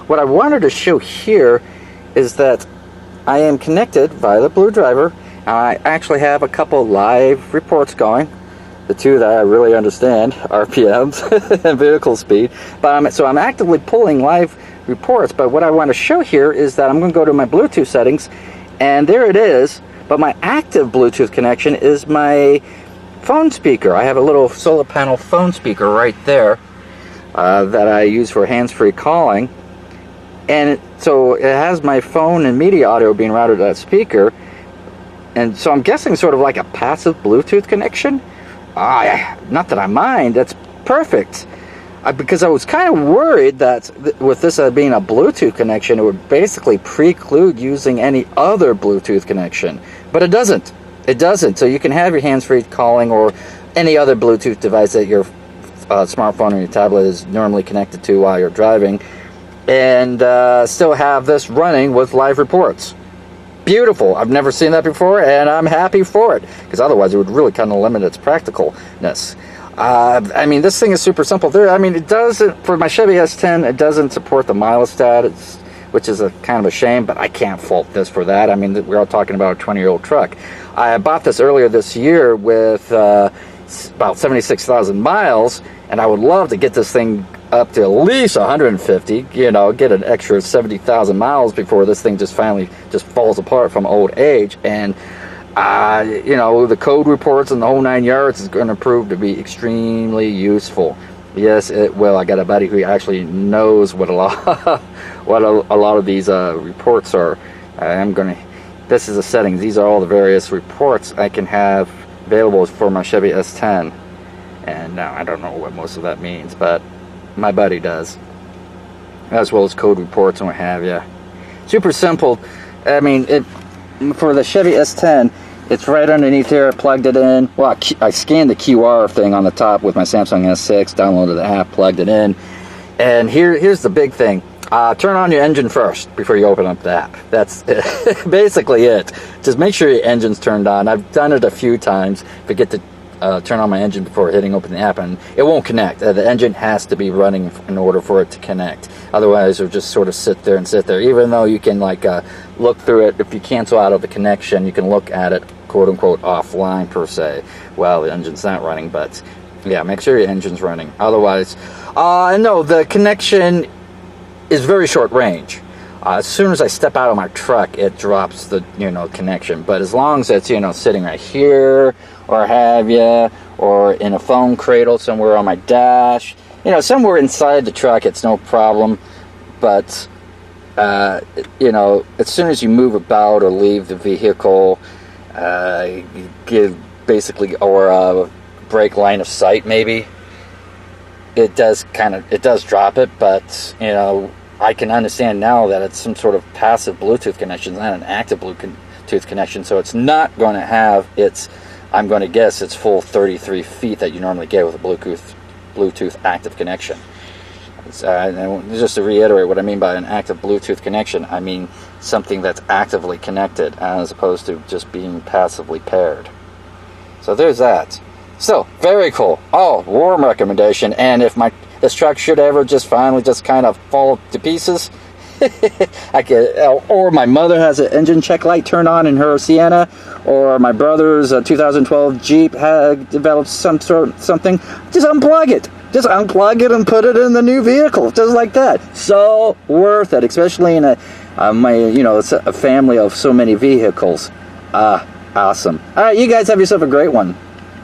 what I wanted to show here is that I am connected via the BlueDriver. I actually have a couple live reports going. The two that I really understand, RPMs and vehicle speed. So I'm actively pulling live reports, but what I want to show here is that I'm going to go to my Bluetooth settings, and there it is, but my active Bluetooth connection is my phone speaker. I have a little solar panel phone speaker right there that I use for hands-free calling, and so it has my phone and media audio being routed to that speaker, and so I'm guessing sort of like a passive Bluetooth connection. Not that I mind, that's perfect. Because I was kind of worried that with this being a Bluetooth connection, it would basically preclude using any other Bluetooth connection. But it doesn't. It doesn't. So you can have your hands-free calling or any other Bluetooth device that your smartphone or your tablet is normally connected to while you're driving, and still have this running with live reports. Beautiful. I've never seen that before, and I'm happy for it, because otherwise it would really kind of limit its practicalness. I mean, this thing is super simple. It doesn't, for my Chevy S10, it doesn't support the mileage stat, which is a kind of a shame, but I can't fault this for that. I mean, we're all talking about a 20-year-old truck. I bought this earlier this year with about 76,000 miles, and I would love to get this thing up to at least 150, get an extra 70,000 miles before this thing just finally just falls apart from old age. And the code reports and the whole 9 yards is going to prove to be extremely useful. Yes, it will. I got a buddy who actually knows what a lot of these reports are. This is the settings. These are all the various reports I can have available for my Chevy S10. And now I don't know what most of that means, but my buddy does, as well as code reports and what have you. Super simple. I mean, for the Chevy S10, it's right underneath here. I plugged it in. Well, I scanned the QR thing on the top with my Samsung S6, downloaded the app, plugged it in, and here's the big thing. Turn on your engine first before you open up the app. That's basically it. Just make sure your engine's turned on. I've done it a few times. Forget to turn on my engine before hitting open the app, and it won't connect. The engine has to be running in order for it to connect. Otherwise, it'll just sort of sit there. Even though you can look through it, if you cancel out of the connection, you can look at it, quote unquote, offline per se. Well, the engine's not running, but yeah, make sure your engine's running. Otherwise, no, the connection is very short range. As soon as I step out of my truck, it drops the connection. But as long as it's sitting right here, or have you, or in a phone cradle somewhere on my dash, somewhere inside the truck, it's no problem. But as soon as you move about or leave the vehicle, you give basically or a brake line of sight maybe, it does drop it. But I can understand now that it's some sort of passive Bluetooth connection, not an active Bluetooth connection, so it's not going to have I'm going to guess its full 33 feet that you normally get with a Bluetooth active connection. And just to reiterate what I mean by an active Bluetooth connection, I mean something that's actively connected as opposed to just being passively paired. So there's that. So, very cool. Oh, warm recommendation. And if this truck should ever finally kind of fall to pieces, or my mother has an engine check light turned on in her Sienna, or my brother's 2012 Jeep developed something, just unplug it. Just unplug it and put it in the new vehicle, just like that. So worth it, especially in a family of so many vehicles. Awesome. All right, you guys have yourself a great one.